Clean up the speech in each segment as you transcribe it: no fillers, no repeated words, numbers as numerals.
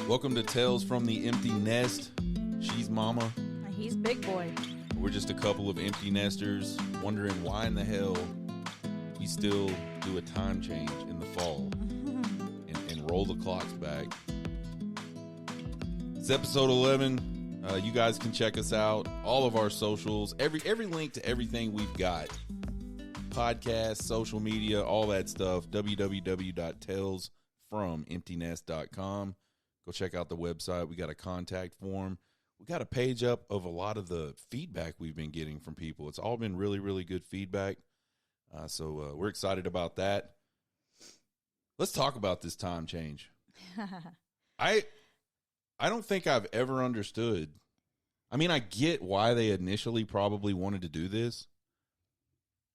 Welcome to Tales from the Empty Nest. She's Mama. He's Big Boy. We're just a couple of empty nesters wondering why in the hell we still do a time change in the fall and roll the clocks back. It's episode 11. You guys can check us out. All of our socials, every link to everything we've got. Podcasts, social media, all that stuff. www.talesfromemptynest.com. Go check out the website. We got a contact form. We got a page up of a lot of the feedback we've been getting from people. It's all been really, really good feedback. So we're excited about that. Let's talk about this time change. I don't think I've ever understood. I mean, I get why they initially probably wanted to do this,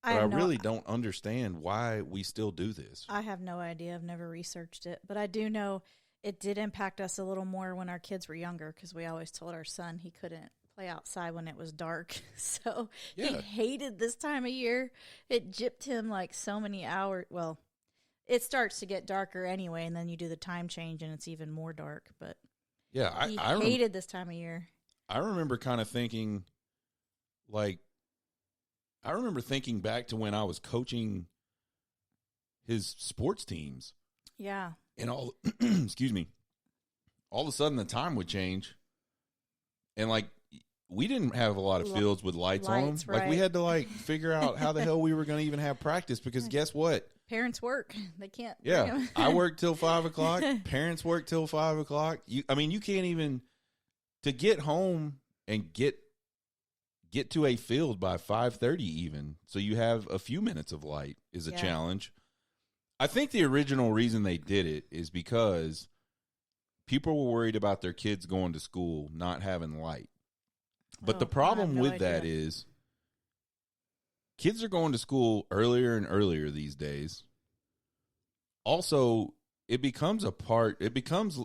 but I really don't understand why we still do this. I have no idea. I've never researched it, but I do know it did impact us a little more when our kids were younger because we always told our son he couldn't play outside when it was dark. So he hated this time of year. It gypped him like so many hours. Well, it starts to get darker anyway, and then you do the time change and it's even more dark. But yeah, I hated this time of year. I remember kind of thinking, like, I remember thinking back to when I was coaching his sports teams. Yeah. And all, excuse me, all of a sudden the time would change. And like, we didn't have a lot of fields with lights on them. Right. Like, we had to like figure out how the hell we were going to even have practice because guess what? Parents work. They can't. Yeah. I work till 5 o'clock. Parents work till 5 o'clock. You can't even, to get home and get to a field by 5:30 even. So you have a few minutes of light is a challenge. I think the original reason they did it is because people were worried about their kids going to school not having light. But the problem with that is kids are going to school earlier and earlier these days. Also, it becomes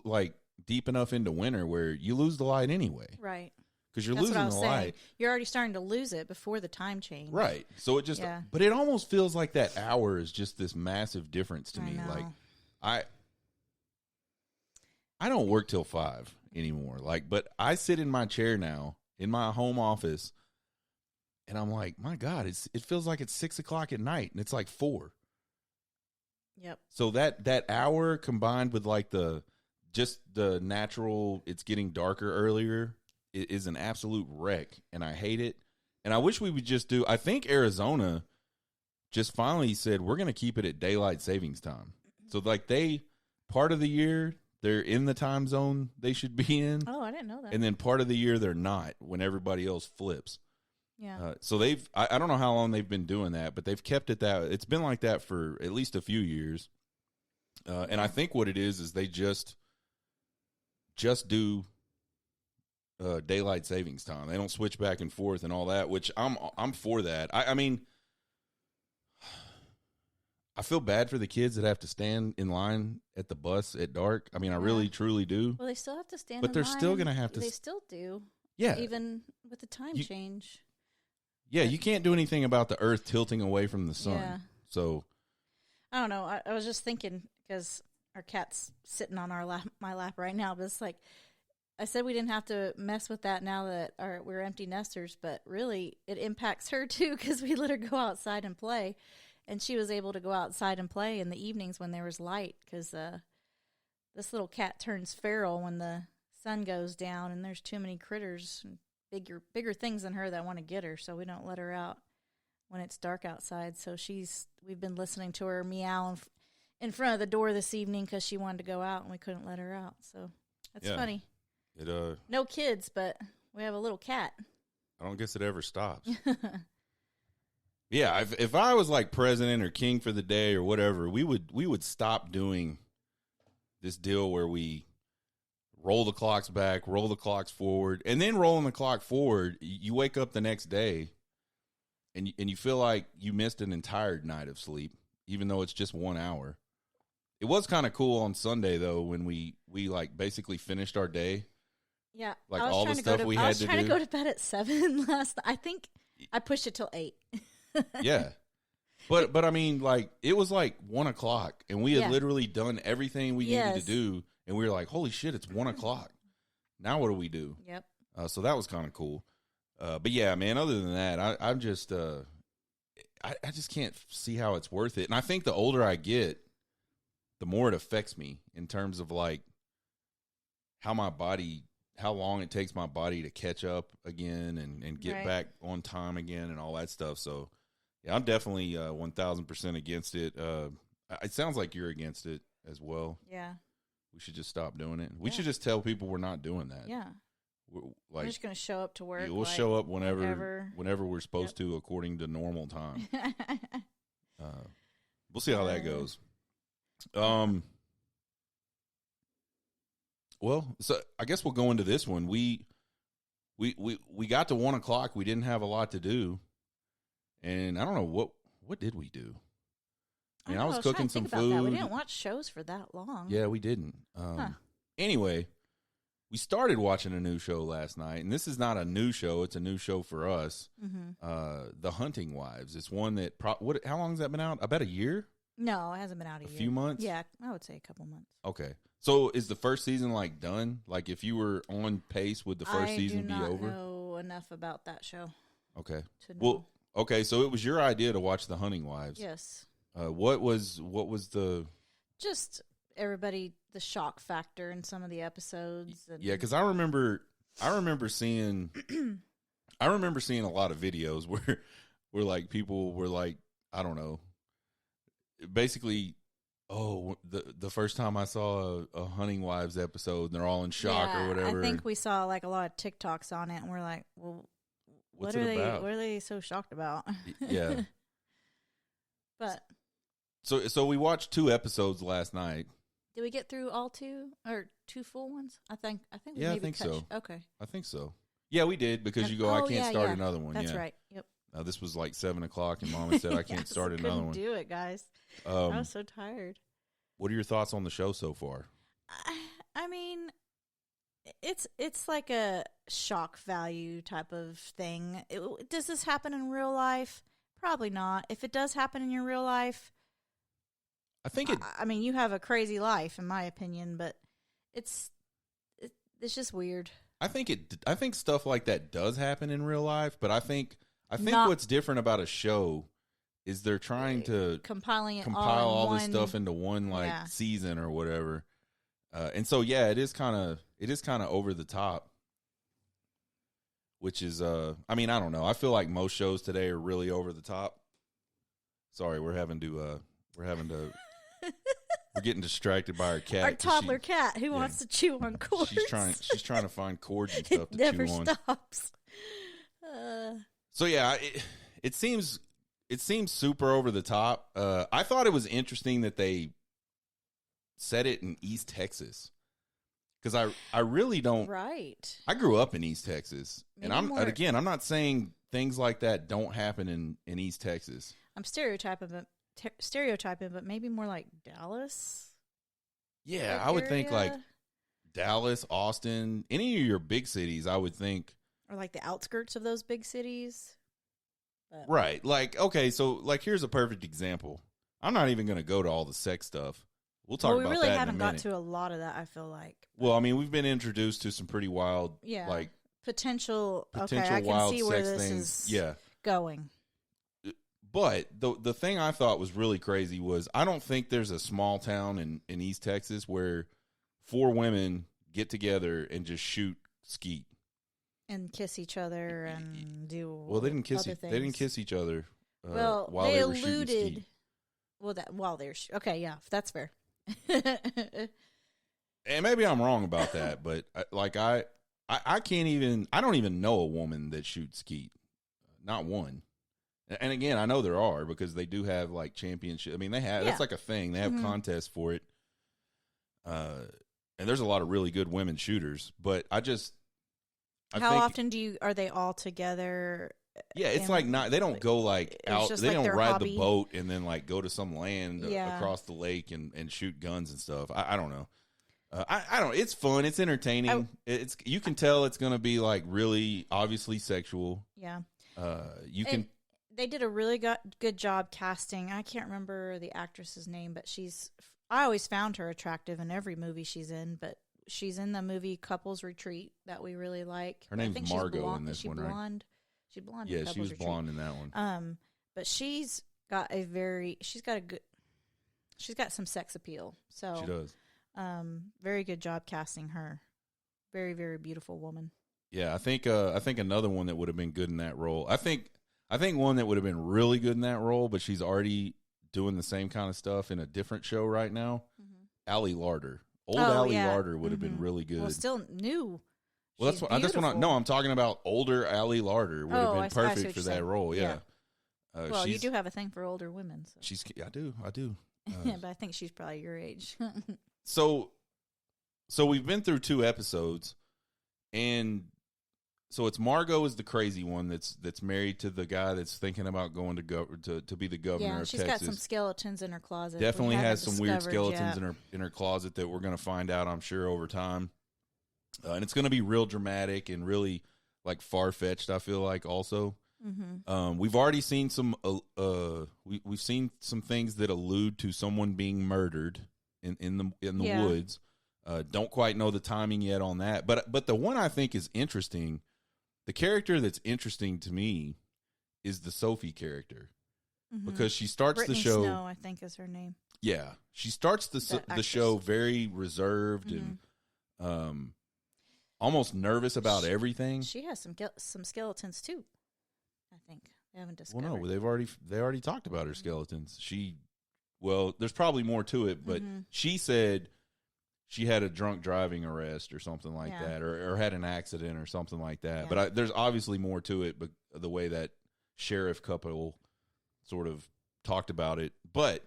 like deep enough into winter where you lose the light anyway. Right. Because you're losing the light. You're already starting to lose it before the time change. Right. So it just, but it almost feels like that hour is just this massive difference to me. Like, I don't work till 5 anymore. Like, but I sit in my chair now in my home office and I'm like, my God, it feels like it's 6 o'clock at night and it's like 4. Yep. So that hour combined with like the natural, it's getting darker earlier, it is an absolute wreck, and I hate it. And I wish we would just do. I think Arizona just finally said we're going to keep it at daylight savings time. So like part of the year they're in the time zone they should be in. Oh, I didn't know that. And then part of the year they're not when everybody else flips. Yeah. So I don't know how long they've been doing that, but they've kept it that. It's been like that for at least a few years. And I think what it is they just do daylight savings time. They don't switch back and forth and all that, which I'm for that. I mean, I feel bad for the kids that have to stand in line at the bus at dark. I mean, I really truly do. Well, they still have to stand but in they're line. Still going to have to. They still do. Yeah. Even with the time change. Yeah, you can't do anything about the earth tilting away from the sun. Yeah. So I don't know. I was just thinking because our cat's sitting on my lap right now, but it's like, I said we didn't have to mess with that now that we're empty nesters, but really it impacts her too because we let her go outside and play, and she was able to go outside and play in the evenings when there was light because this little cat turns feral when the sun goes down and there's too many critters and bigger things than her that want to get her, so we don't let her out when it's dark outside. So we've been listening to her meow in front of the door this evening because she wanted to go out and we couldn't let her out. So that's funny. No kids, but we have a little cat. I don't guess it ever stops. Yeah, if I was like president or king for the day or whatever, we would stop doing this deal where we roll the clocks back, roll the clocks forward, and then rolling the clock forward. You wake up the next day, and you feel like you missed an entire night of sleep, even though it's just 1 hour. It was kind of cool on Sunday though when we like basically finished our day. Yeah, like all the stuff we had to do. I was trying to go to bed at 7 last night. I think I pushed it till 8. Yeah. But I mean, like, it was like 1 o'clock, and we had literally done everything we needed to do, and we were like, holy shit, it's 1 o'clock. Now what do we do? Yep. So that was kind of cool. But yeah, man, other than that, I'm just, I just can't see how it's worth it. And I think the older I get, the more it affects me in terms of like how long it takes my body to catch up again and get back on time again and all that stuff. So yeah, I'm definitely 1,000% against it. It sounds like you're against it as well. Yeah. We should just stop doing it. We should just tell people we're not doing that. Yeah. We're just going to show up to work. We'll show up whenever we're supposed to, according to normal time. We'll see how that goes. Well, so I guess we'll go into this one. We got to 1 o'clock. We didn't have a lot to do, and I don't know what did we do. I mean, I was cooking some food. We didn't watch shows for that long. Yeah, we didn't. Anyway, we started watching a new show last night, and this is not a new show. It's a new show for us. Mm-hmm. The Hunting Wives. It's one that how long has that been out? About a year? No, it hasn't been out a year. A few months? Yeah, I would say a couple months. Okay. So is the first season like done? Like if you were on pace, would the first season be over? I do not know enough about that show. Okay. Well, okay. So it was your idea to watch The Hunting Wives. Yes. What was the? Just everybody, the shock factor in some of the episodes. And yeah, because I remember seeing, a lot of videos where like people were like, I don't know, basically, oh, the first time I saw a Hunting Wives episode, and they're all in shock or whatever. I think we saw like a lot of TikToks on it, and we're like, well, what are they so shocked about? Yeah. But so we watched 2 episodes last night. Did we get through all 2 or 2 full ones? I think. Yeah, I think so. Okay. I think so. Yeah, we did because you go. I can't start another one. That's right. Yep. This was like 7 o'clock, and Mama said I can't start another one. Do it, guys. I was so tired. What are your thoughts on the show so far? I mean, it's like a shock value type of thing. Does this happen in real life? Probably not. If it does happen in your real life, I think it. I mean, you have a crazy life, in my opinion, but it's just weird. I think stuff like that does happen in real life, but I think what's different about a show is they're trying to compile all this stuff into one season or whatever, and so yeah, it is kind of over the top, which is I mean, I don't know. I feel like most shows today are really over the top. Sorry, we're getting distracted by our cat. Our toddler cat who wants to chew on cords. She's trying to find cords and stuff to never chew on. Stops. So yeah, it seems super over the top. I thought it was interesting that they set it in East Texas, because I really don't. Right. I grew up in East Texas, and I'm not saying things like that don't happen in East Texas. I'm stereotyping, but maybe more like Dallas. Yeah, I would think like Dallas, Austin, any of your big cities. I would think, or like the outskirts of those big cities. But. Right. Like, okay, so like here's a perfect example. I'm not even going to go to all the sex stuff. We'll talk about that in a minute. We really haven't got to a lot of that, I feel like. Well, I mean, we've been introduced to some pretty wild, like potential okay, I can see where sex this things. is going. But the thing I thought was really crazy was I don't think there's a small town in East Texas where 4 women get together and just shoot skeet and kiss each other and do. Well, they didn't kiss. They didn't kiss each other. Well, while they were shooting skeet. Well, while they're okay, yeah, that's fair. And maybe I'm wrong about that, but I can't even. I don't even know a woman that shoots skeet. Not one. And again, I know there are, because they do have like championship. I mean, they have that's like a thing. They have contests for it. And there's a lot of really good women shooters, but I think, often are they all together? Yeah, it's like not. They don't go like out. They don't ride the boat and then like go to some land across the lake and shoot guns and stuff. I don't know. I don't. It's fun. It's entertaining. You can tell it's going to be like really obviously sexual. Yeah. They did a really good job casting. I can't remember the actress's name, but she's I always found her attractive in every movie she's in, but she's in the movie Couples Retreat that we really like. Her name's Margot in this one, right? Blonde? She's blonde. Yeah, in she was Retreat. blonde in that one. But she's got some sex appeal. So She does. very good job casting her. Very, very beautiful woman. Yeah, I think another one that would have been good in that role. I think one that would have been really good in that role, but she's already doing the same kind of stuff in a different show right now. Allie Larder. Allie Larder would have been really good. Well, still new. Well, I'm talking about older Allie Larder would have been perfect for that role. Yeah. Well, you do have a thing for older women. So. I do. But I think she's probably your age. So we've been through 2 episodes, and so it's Margot is the crazy one that's married to the guy that's thinking about going to be the governor of Texas. Yeah, she's got some skeletons in her closet. Definitely has some weird skeletons in her closet that we're going to find out, I'm sure, over time. And it's going to be real dramatic and really like far-fetched, I feel like, also. We've already seen some we've seen some things that allude to someone being murdered in the woods. Don't quite know the timing yet on that, but the one I think is interesting, the character that's interesting to me is the Sophie character, because she starts Brittany the show. Snow, I think, is her name. Yeah, she starts the show very reserved and almost nervous about everything. She has some skeletons too. I think they haven't discovered. Well, no, they already talked about her skeletons. There's probably more to it, but she said she had a drunk driving arrest or something like that, or had an accident or something like that. Yeah. But there's obviously more to it, but the way that sheriff couple sort of talked about it. But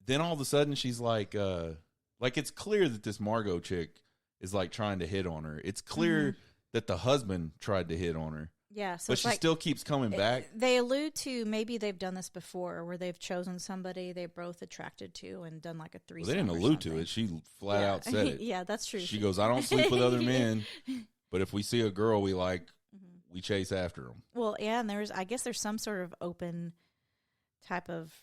then all of a sudden she's like it's clear that this Margot chick is like trying to hit on her. It's clear that the husband tried to hit on her. Yeah, so but she still keeps coming back. They allude to maybe they've done this before, where they've chosen somebody they're both attracted to and done like a threesome. Well, they didn't allude to it. She flat out said it. Yeah, that's true. She goes, "I don't sleep with other men, but if we see a girl we like, we chase after them." Well, yeah, and I guess there's some sort of open type of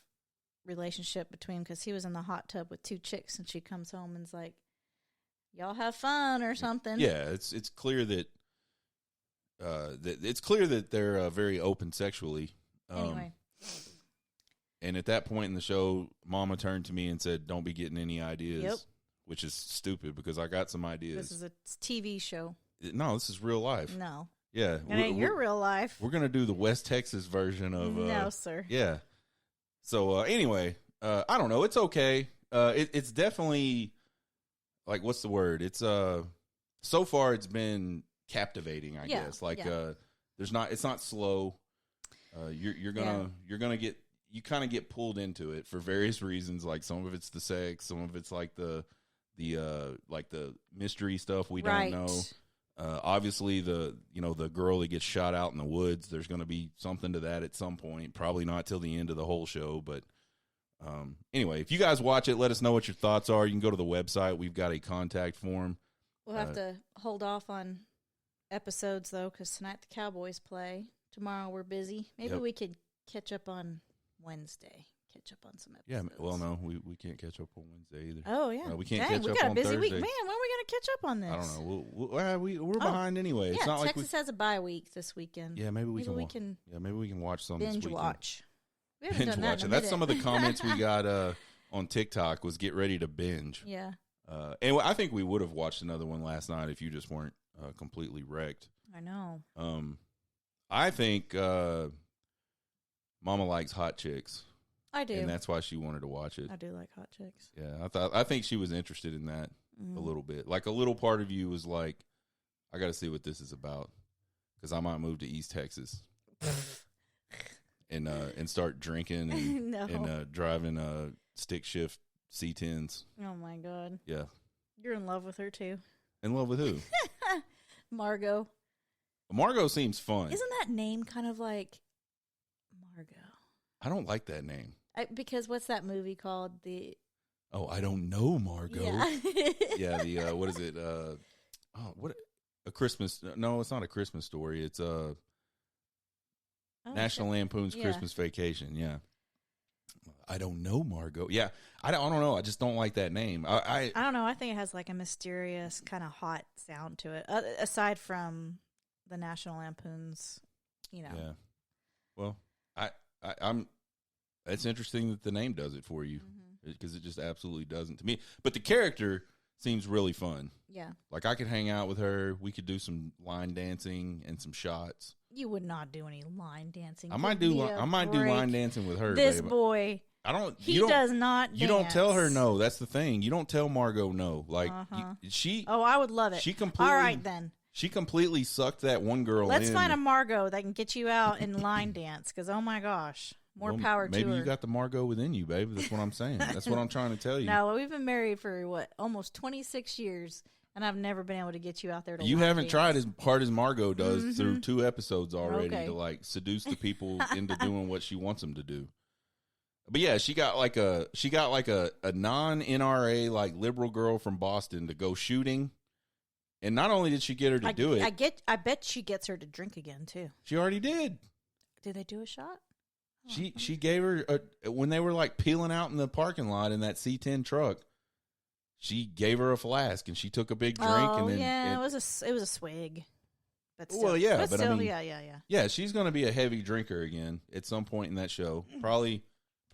relationship between, because he was in the hot tub with 2 chicks, and she comes home and's like, "Y'all have fun" or something. Yeah, it's clear that. It's clear that they're very open sexually. Anyway. And at that point in the show, Mama turned to me and said, "Don't be getting any ideas," which is stupid because I got some ideas. This is a TV show. No, this is real life. No. Yeah. It ain't your real life. We're going to do the West Texas version of... no, sir. Yeah. So, anyway, I don't know. It's okay. It's definitely... Like, what's the word? It's... so far, it's been... captivating, I guess. It's not slow. You're gonna get, you kind of get pulled into it for various reasons. Like some of it's the sex, some of it's like the mystery stuff we don't know. Obviously the girl that gets shot out in the woods, there's gonna be something to that at some point. Probably not till the end of the whole show, but anyway, if you guys watch it, let us know what your thoughts are. You can go to the website. We've got a contact form. We'll have to hold off on episodes though, because tonight the Cowboys play. Tomorrow we're busy. Maybe we could catch up on Wednesday. Catch up on some episodes. Yeah, well, no, we can't catch up on Wednesday either. Oh yeah, we can't catch up on Thursday. We got a busy week, man. When are we gonna catch up on this? I don't know. We're behind anyway. Yeah, it's not Texas has a bye week this weekend. Yeah, maybe we can. Yeah, maybe we can watch some binge this weekend. Watch. We haven't done that in a That's some of the comments we got on TikTok was get ready to binge. Yeah. And I think we would have watched another one last night if you just weren't completely wrecked. I know. I think Mama likes hot chicks. I do, and that's why she wanted to watch it. I do like hot chicks. Yeah, I think she was interested in that a little bit. Like a little part of you was like, I got to see what this is about because I might move to East Texas and start drinking and driving stick shift C10s. Oh my God! Yeah, you're in love with her too. In love with who? Margot. Margot seems fun. Isn't that name kind of like Margot? I don't like that name. Because what's that movie called? I don't know, Margot. Yeah. Yeah, what is it? A Christmas? No, it's not A Christmas Story. It's National Lampoon's Christmas Vacation. Yeah. I don't know, Margot. Yeah, I don't know. I just don't like that name. I don't know. I think it has like a mysterious kind of hot sound to it. Aside from the National Lampoon's, Yeah. Well, I'm. It's interesting that the name does it for you because it just absolutely doesn't to me. But the character seems really fun. Yeah. Like I could hang out with her. We could do some line dancing and some shots. You would not do any line dancing. I might do line dancing with her. This babe. boy. He does not. You don't tell her no. That's the thing. You don't tell Margot no. Like she. Oh, I would love it. She completely. All right then. She completely sucked that one girl. Let's in. find a Margot that can get you out and line dance. Because oh my gosh, power to her. Maybe you got the Margot within you, baby. That's what I'm saying. That's what I'm trying to tell you. No, we've been married for almost 26 years, and I've never been able to get you out there to. You haven't dance. tried as hard as Margot does through 2 episodes already to like seduce the people into doing what she wants them to do. But yeah, she got like a non-NRA like liberal girl from Boston to go shooting, and not only did she get her to do it, I bet she gets her to drink again too. She already did. Did they do a shot? She gave her when they were like peeling out in the parking lot in that C10 truck. She gave her a flask and she took a big drink and then it was a swig. But still, well, yeah, but I mean, yeah. Yeah, she's going to be a heavy drinker again at some point in that show. Probably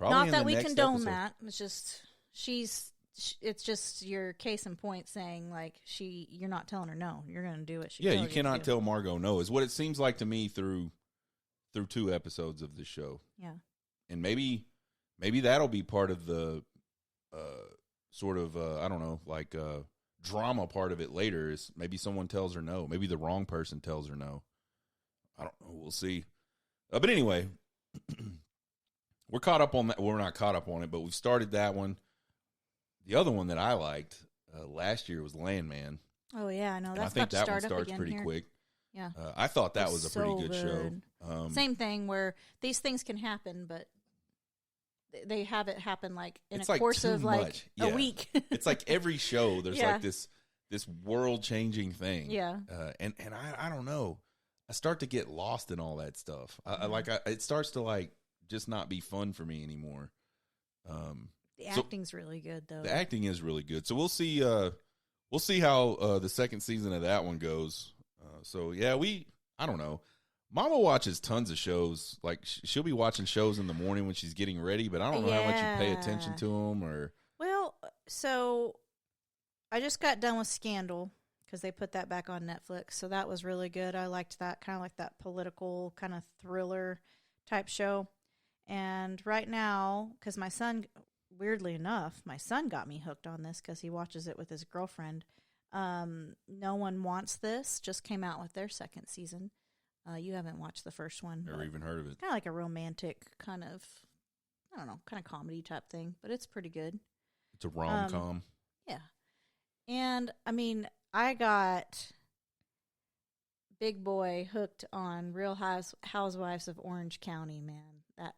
not in that the we next condone episode. that. It's just it's just your case in point saying like you're not telling her no. You're going to do it. Yeah, you cannot tell Margot no. Is what it seems like to me through 2 episodes of this show. Yeah, and maybe that'll be part of the sort of I don't know, like drama part of it later. Is maybe someone tells her no. Maybe the wrong person tells her no. I don't know. We'll see. But anyway, we're caught up on that. We're not caught up on it, but we started that one. The other one that I liked last year was Landman. Oh yeah, I know. That's I think that one starts starts pretty quick. Yeah, I thought that was a pretty good show. Same thing where these things can happen, but they have it happen like in a course of like a week. It's like every show there's like this world changing thing. Yeah, and I don't know. I start to get lost in all that stuff. It starts to like just not be fun for me anymore. The acting's really good though. The acting is really good. So we'll see. We'll see how the second season of that one goes. So yeah, I don't know. Mama watches tons of shows. Like she'll be watching shows in the morning when she's getting ready, but I don't know how much you pay attention to them. Or well, so I just got done with Scandal because they put that back on Netflix. So that was really good. I liked that, kind of like that political kind of thriller type show. And right now, because my son, weirdly enough, my son got me hooked on this because he watches it with his girlfriend. No One Wants This just came out with their second season. You haven't watched the first one. Never even heard of it. Kind of like a romantic kind of, I don't know, kind of comedy type thing, but it's pretty good. It's a rom-com. Yeah. And, I mean, I got big boy hooked on Real Housewives of Orange County, man.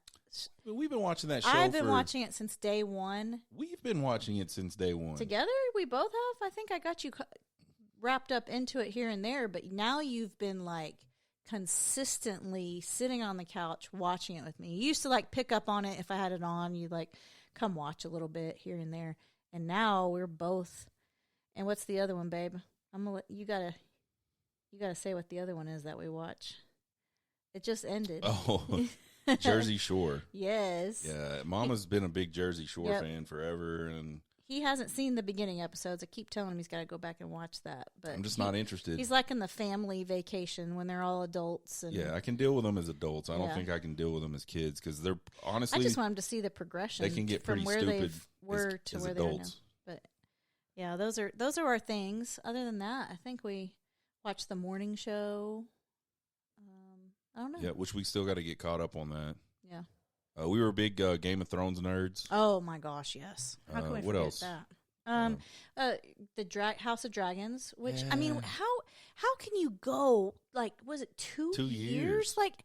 We've been watching that show. I've been watching it since day one. We've been watching it since day one. Together? We both have? I think I got you wrapped up into it here and there, but now you've been, like, consistently sitting on the couch watching it with me. You used to like pick up on it if I had it on. You'd like come watch a little bit here and there. And now we're both. And what's the other one, babe? I'm gonna let you gotta say what the other one is that we watch. It just ended. Oh, Jersey Shore. Yes. Yeah, Mama's been a big Jersey Shore fan forever, and he hasn't seen the beginning episodes. I keep telling him he's got to go back and watch that. But I'm just not interested. He's like in the family vacation when they're all adults. And yeah, I can deal with them as adults. I don't think I can deal with them as kids because they're honestly. I just want them to see the progression. They can get from pretty where stupid they were to as where adults. they are now. But yeah, those are our things. Other than that, I think we watched the morning show. I don't know. Yeah, which we still got to get caught up on that. Yeah. We were big Game of Thrones nerds. Oh my gosh, yes. How can we what forget else? that? The House of Dragons, which I mean, how can you go like was it 2 years? Like,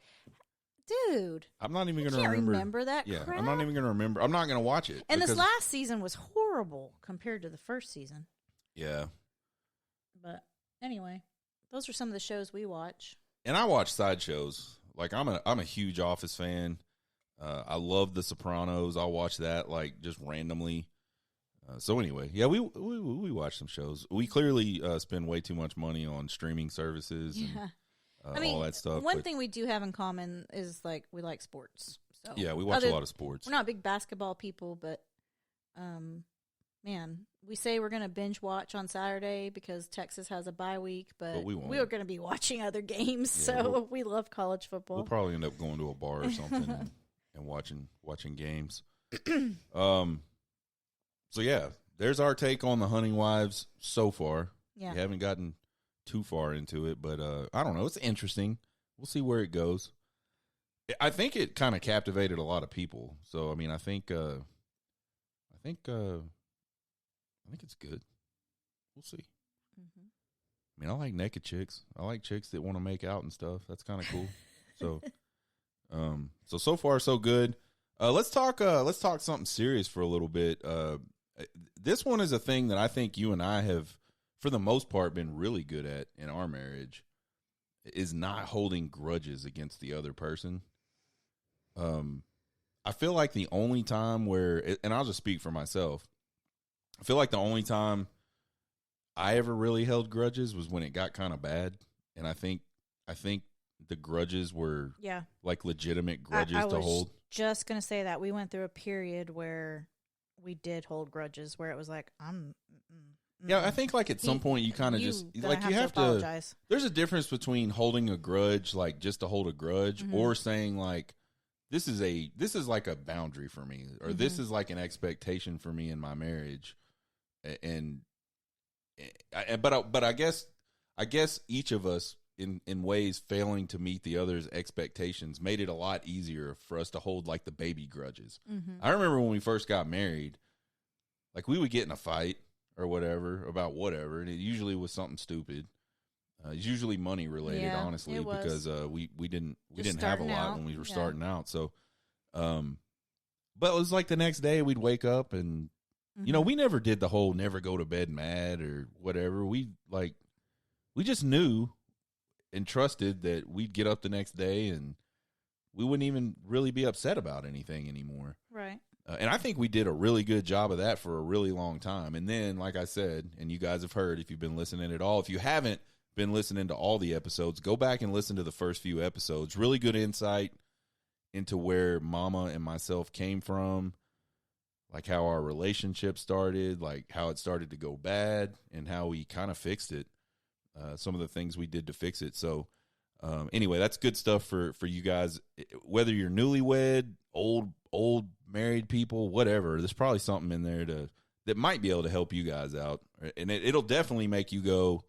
dude, I'm not even going to remember that. Yeah, crap. I'm not even going to remember. I'm not going to watch it. And this last season was horrible compared to the first season. Yeah, but anyway, those are some of the shows we watch. And I watch side shows. Like I'm a huge Office fan. I love The Sopranos. I'll watch that like just randomly. So anyway, yeah, we watch some shows. We clearly spend way too much money on streaming services and all that stuff. One thing we do have in common is like we like sports. So yeah, we watch a lot of sports. We're not big basketball people, but man, we say we're going to binge watch on Saturday because Texas has a bye week, but we are going to be watching other games. Yeah, so we love college football. We'll probably end up going to a bar or something and watching games. So yeah, there's our take on the Hunting Wives so far. Yeah. We haven't gotten too far into it, but I don't know. It's interesting. We'll see where it goes. I think it kind of captivated a lot of people. So I mean, I think it's good. We'll see. Mm-hmm. I mean, I like naked chicks. I like chicks that want to make out and stuff. That's kind of cool. So far so good. Let's talk something serious for a little bit. This one is a thing that I think you and I have, for the most part, been really good at in our marriage, is not holding grudges against the other person. I feel like the only time where, and I'll just speak for myself, I feel like the only time I ever really held grudges was when it got kind of bad, and I think the grudges were like legitimate grudges to hold. Just gonna say that we went through a period where we did hold grudges, where it was like Yeah, I think like at some point you kind of just like you have to apologize. There's a difference between holding a grudge, like just to hold a grudge, or saying like this is like a boundary for me, or this is like an expectation for me in my marriage, but I guess each of us in ways failing to meet the other's expectations made it a lot easier for us to hold like the baby grudges. I remember when we first got married, like we would get in a fight or whatever about whatever, and it usually was something stupid. It's usually money related, honestly, because we didn't have a lot when we were starting out. So, but it was like the next day we'd wake up and you know, we never did the whole never go to bed mad or whatever. We just knew and trusted that we'd get up the next day and we wouldn't even really be upset about anything anymore. Right. And I think we did a really good job of that for a really long time. And then, like I said, and you guys have heard if you've been listening at all, if you haven't been listening to all the episodes, go back and listen to the first few episodes. Really good insight into where Mama and myself came from, like how our relationship started, like how it started to go bad and how we kind of fixed it. Some of the things we did to fix it. So anyway, that's good stuff for you guys, whether you're newlywed, old married people, whatever. There's probably something in there that might be able to help you guys out. And it'll definitely make you go,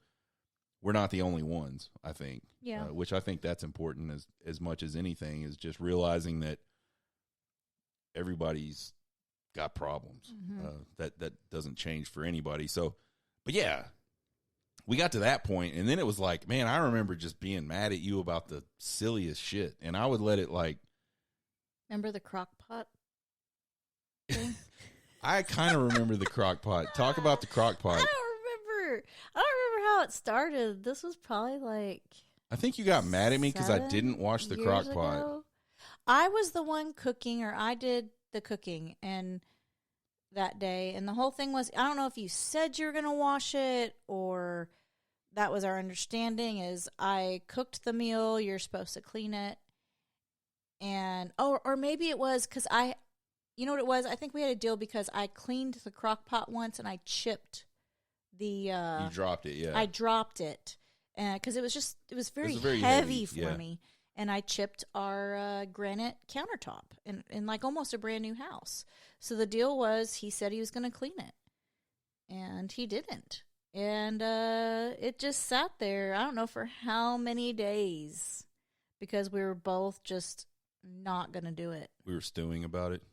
we're not the only ones, I think. Yeah. Which I think that's important as much as anything, is just realizing that everybody's got problems. That doesn't change for anybody. So, but yeah, we got to that point, and then it was like, man, I remember just being mad at you about the silliest shit, and I would let it like. Remember the crock pot thing? I kind of remember the crock pot. Talk about the crock pot. I don't remember how it started. This was probably like. I think you got mad at me because I didn't wash the crock pot. I was the one cooking, or I did the cooking, and that day, and the whole thing was, I don't know if you said you were going to wash it, or that was our understanding, is I cooked the meal, you're supposed to clean it, and, or maybe it was because you know what it was? I think we had a deal because I cleaned the crock pot once, and I chipped the, you dropped it, yeah. I dropped it, because it was very heavy for me. And I chipped our granite countertop in like almost a brand new house. So the deal was, he said he was going to clean it, and he didn't. And it just sat there, I don't know for how many days, because we were both just not going to do it. We were stewing about it.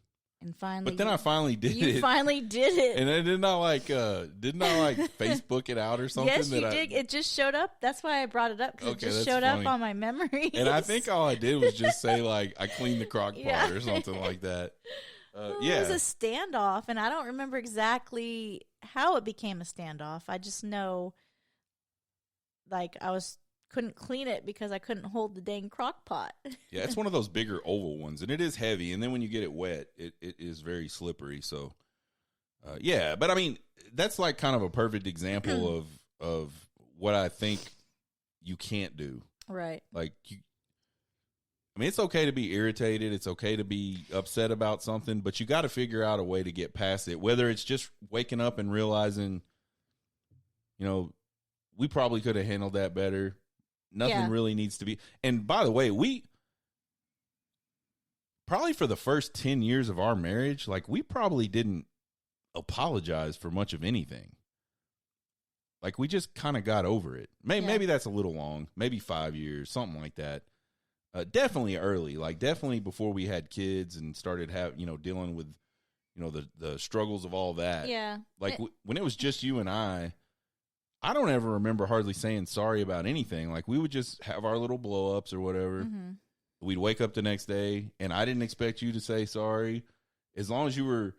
And finally, but then I finally did it. You finally did it, and I did not like Facebook it out or something. Yes, you did. It just showed up. That's why I brought it up, because it just showed up on my memories. And I think all I did was just say like I cleaned the crock pot or something like that. It was a standoff, and I don't remember exactly how it became a standoff. I just know, like, I was couldn't clean it because I couldn't hold the dang crock pot. Yeah, it's one of those bigger oval ones, and it is heavy. And then when you get it wet, it is very slippery. So, yeah. But I mean, that's like kind of a perfect example of what I think you can't do. Right. Like I mean, it's okay to be irritated. It's okay to be upset about something, but you got to figure out a way to get past it. Whether it's just waking up and realizing, you know, we probably could have handled that better. Nothing really needs to be. And by the way, we probably for the first 10 years of our marriage, like we probably didn't apologize for much of anything. Like we just kind of got over it. Maybe that's a little long, maybe 5 years, something like that. Definitely early, like definitely before we had kids and started dealing with, the struggles of all that. Yeah. Like when it was just you and I don't ever remember hardly saying sorry about anything. Like we would just have our little blow ups or whatever. Mm-hmm. We'd wake up the next day and I didn't expect you to say sorry. As long as you were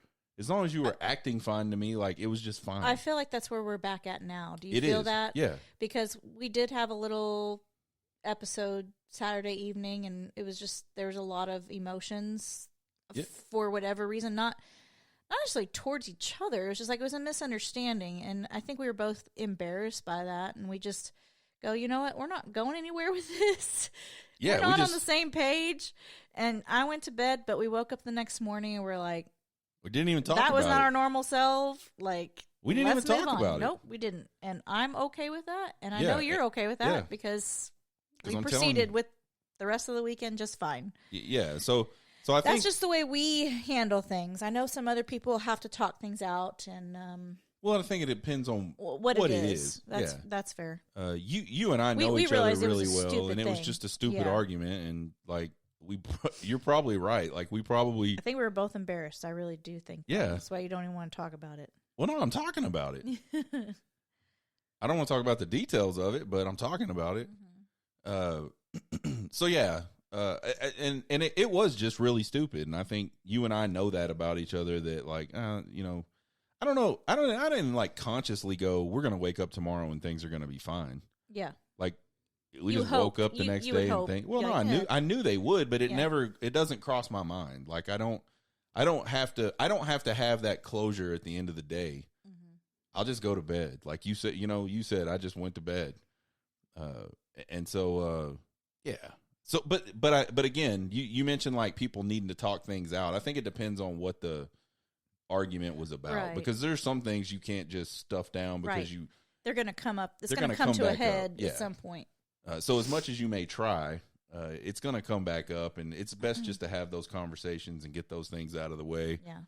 acting fine to me, like it was just fine. I feel like that's where we're back at now. Do you feel that? Yeah. Because we did have a little episode Saturday evening, and it was just there was a lot of emotions for whatever reason, not necessarily towards each other. It was just like it was a misunderstanding, and I think we were both embarrassed by that, and we just go, you know what, we're not going anywhere with this. Yeah, we're not on the same page. And I went to bed, but we woke up the next morning and we're like, we didn't even talk about it. That was not our normal self. Like, we didn't even talk about it. Nope, we didn't. And I'm okay with that, and I know you're okay with that because we proceeded with the rest of the weekend just fine. Yeah, so I think that's just the way we handle things. I know some other people have to talk things out, and well, I think it depends on what it is. That's fair. You and I know each other really well, and it was just a stupid argument, and like you're probably right. Like I think we were both embarrassed. I really do think. That's why you don't even want to talk about it. Well, no, I'm talking about it. I don't want to talk about the details of it, but I'm talking about it. Mm-hmm. So yeah, and it was just really stupid, and I think you and I know that about each other. That like, I don't know, I didn't like consciously go, we're gonna wake up tomorrow and things are gonna be fine. Yeah, like we just woke up the next day and think, well, no, I knew they would, but it doesn't cross my mind. Like I don't have to have that closure at the end of the day. Mm-hmm. I'll just go to bed, like you said. I just went to bed, and so. Yeah. So, but again, you mentioned like people needing to talk things out. I think it depends on what the argument was about, because there's some things you can't just stuff down because they're going to come up. It's going to come to a head at some point. So as much as you may try, it's going to come back up, and it's best just to have those conversations and get those things out of the way. Yeah.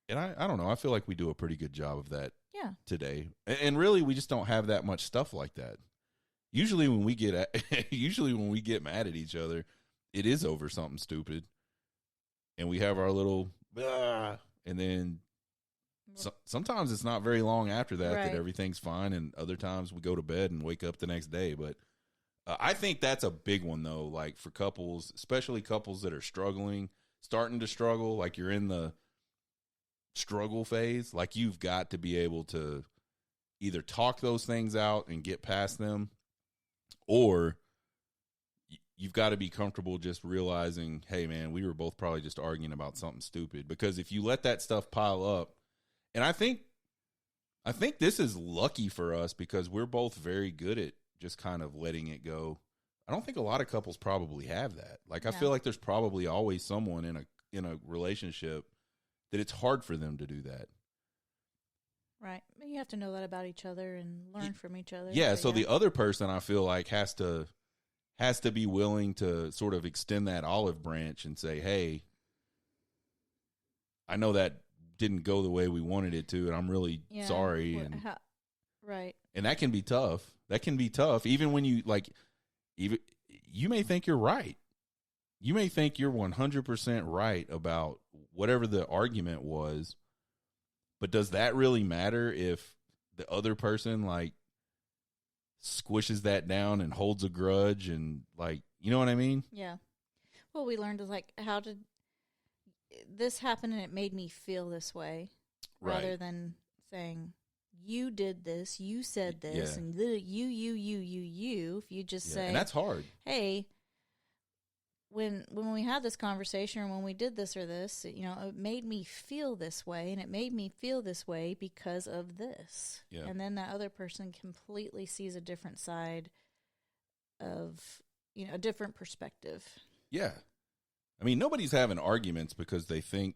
And I don't know. I feel like we do a pretty good job of that. Yeah. Today, and really, we just don't have that much stuff like that. Usually when we get mad at each other, it is over something stupid, and we have our little, and then sometimes it's not very long after that everything's fine, and other times we go to bed and wake up the next day. But I think that's a big one though, like for couples, especially couples that are starting to struggle, like you're in the struggle phase, like you've got to be able to either talk those things out and get past them, or you've got to be comfortable just realizing, hey, man, we were both probably just arguing about something stupid. Because if you let that stuff pile up, and I think this is lucky for us because we're both very good at just kind of letting it go. I don't think a lot of couples probably have that. Like, I feel like there's probably always someone in a relationship that it's hard for them to do that. Right. You have to know that about each other and learn from each other. Yeah, so the other person, I feel like, has to be willing to sort of extend that olive branch and say, hey, I know that didn't go the way we wanted it to, and I'm really sorry. Right. And that can be tough. Even when you, you may think you're right. You may think you're 100% right about whatever the argument was. But does that really matter if the other person squishes that down and holds a grudge and you know what I mean? Yeah. Well, we learned how did this happen and it made me feel this way, rather than saying you did this, you said this, and you. If you just say, and that's hard. Hey, when we had this conversation, or when we did this or this, you know, it made me feel this way, and it made me feel this way because of this. Yeah. And then that other person completely sees a different side of, you know, a different perspective. Yeah. I mean, nobody's having arguments because they think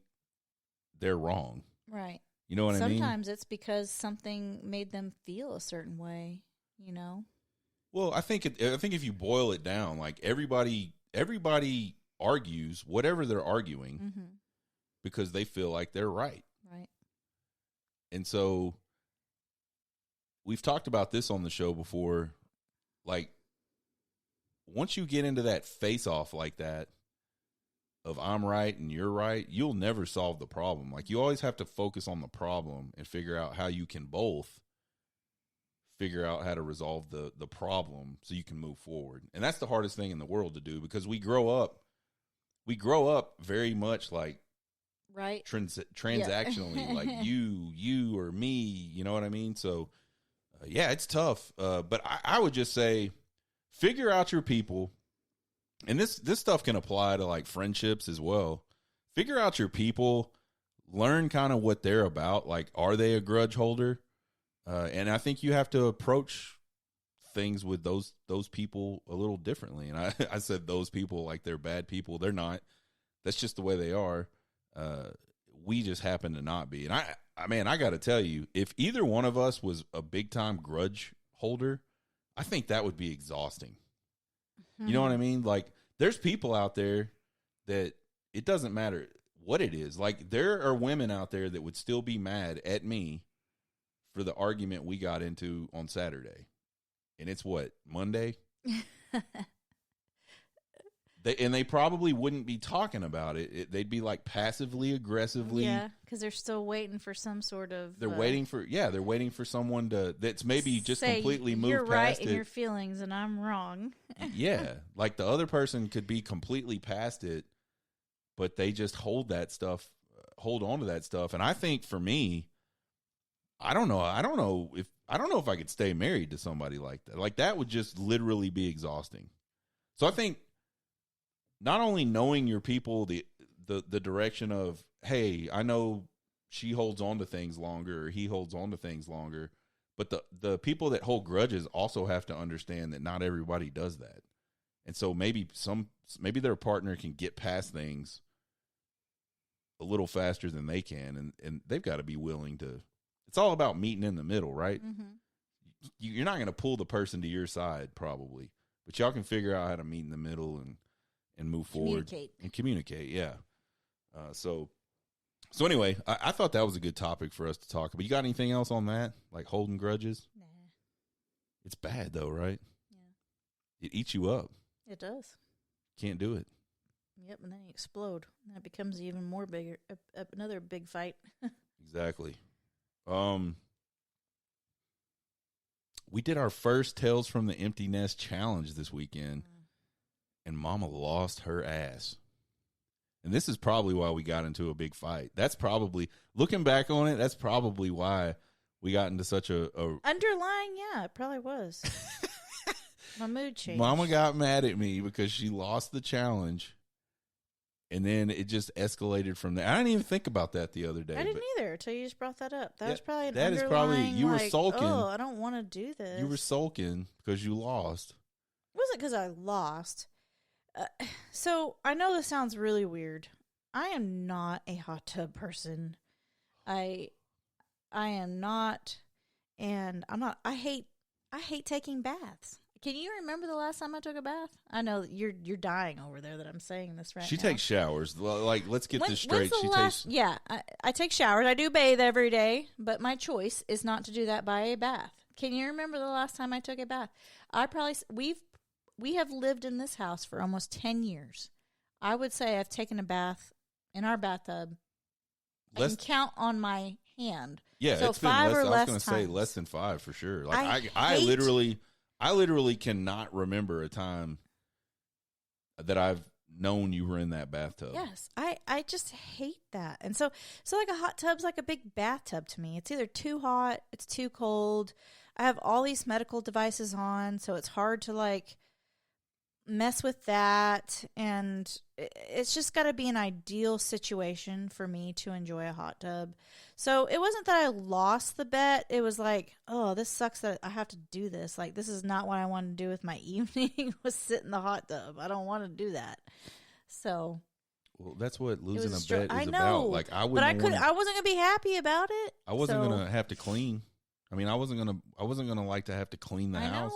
they're wrong. Right. You know what I mean? Sometimes it's because something made them feel a certain way, you know? Well, I think if you boil it down, like everybody argues whatever they're arguing Mm-hmm. because they feel like they're right. Right. And so we've talked about this on the show before. Like, once you get into that face-off like that of I'm right and you're right, you'll never solve the problem. Like, you always have to focus on the problem and figure out how you can both figure out how to resolve the problem so you can move forward. And that's the hardest thing in the world to do, because we grow up very much like right transactionally, like you or me, you know what I mean? So yeah, it's tough. But I would just say, figure out your people. And this stuff can apply to like friendships as well. Figure out your people, learn kind of what they're about. Like, are they a grudge holder? And I think you have to approach things with those people a little differently. And I said those people like they're bad people. They're not. That's just the way they are. We just happen to not be. And I got to tell you, if either one of us was a big time grudge holder, I think that would be exhausting. You know what I mean? Like, there's people out there that it doesn't matter what it is. Like, there are women out there that would still be mad at me for the argument we got into on Saturday. And it's what, Monday? They probably wouldn't be talking about it. They'd be like passively aggressively. Yeah, because they're still waiting for some sort of. They're waiting for someone that's maybe just say, completely moved you're past right it. in your feelings, and I'm wrong. Yeah, like the other person could be completely past it, but they just hold on to that stuff. And I think for me, I don't know if I could stay married to somebody like that. Like, that would just literally be exhausting. So I think not only knowing your people, the direction of, hey, I know she holds on to things longer, or he holds on to things longer, but the people that hold grudges also have to understand that not everybody does that. And so maybe their partner can get past things a little faster than they can, and they've got to be willing to. It's all about meeting in the middle, right? Mm-hmm. You're not going to pull the person to your side, probably, but y'all can figure out how to meet in the middle and move forward and communicate. Yeah. So anyway, I thought that was a good topic for us to talk about. You got anything else on that? Like holding grudges? Nah. It's bad though, right? Yeah. It eats you up. It does. Can't do it. Yep. And then you explode. And that becomes even more bigger, another big fight. Exactly. We did our first Tales from the Empty Nest challenge this weekend, and Mama lost her ass. And this is probably why we got into a big fight. That's probably, looking back on it, that's probably why we got into such a underlying, yeah, it probably was. My mood changed. Mama got mad at me because she lost the challenge. And then it just escalated from there. I didn't even think about that the other day. I didn't either until you just brought that up. That was probably an that underlying, is probably, you were sulking. Oh, I don't want to do this. You were sulking because you lost. It wasn't because I lost. So I know this sounds really weird. I am not a hot tub person. I am not, and I'm not. I hate taking baths. Can you remember the last time I took a bath? I know you're dying over there that I'm saying this right now. She takes showers. Like, let's get this straight. Yeah, I take showers. I do bathe every day, but my choice is not to do that by a bath. Can you remember the last time I took a bath? We have lived in this house for almost 10 years. I would say I've taken a bath in our bathtub. I can count on my hand. Yeah, so it's been five less, or less I was going to say less than 5 for sure. Like I literally cannot remember a time that I've known you were in that bathtub. Yes, I just hate that. And so like a hot tub's like a big bathtub to me. It's either too hot, it's too cold. I have all these medical devices on, so it's hard to like mess with that. And it's just got to be an ideal situation for me to enjoy a hot tub. So it wasn't that I lost the bet. It was like, oh, this sucks that I have to do this. Like, this is not what I want to do with my evening was sit in the hot tub. I don't want to do that. So, well, that's what losing a bet is I know, about. Like I wasn't gonna be happy about it. I wasn't gonna have to clean. I mean, I wasn't gonna like to have to clean the house.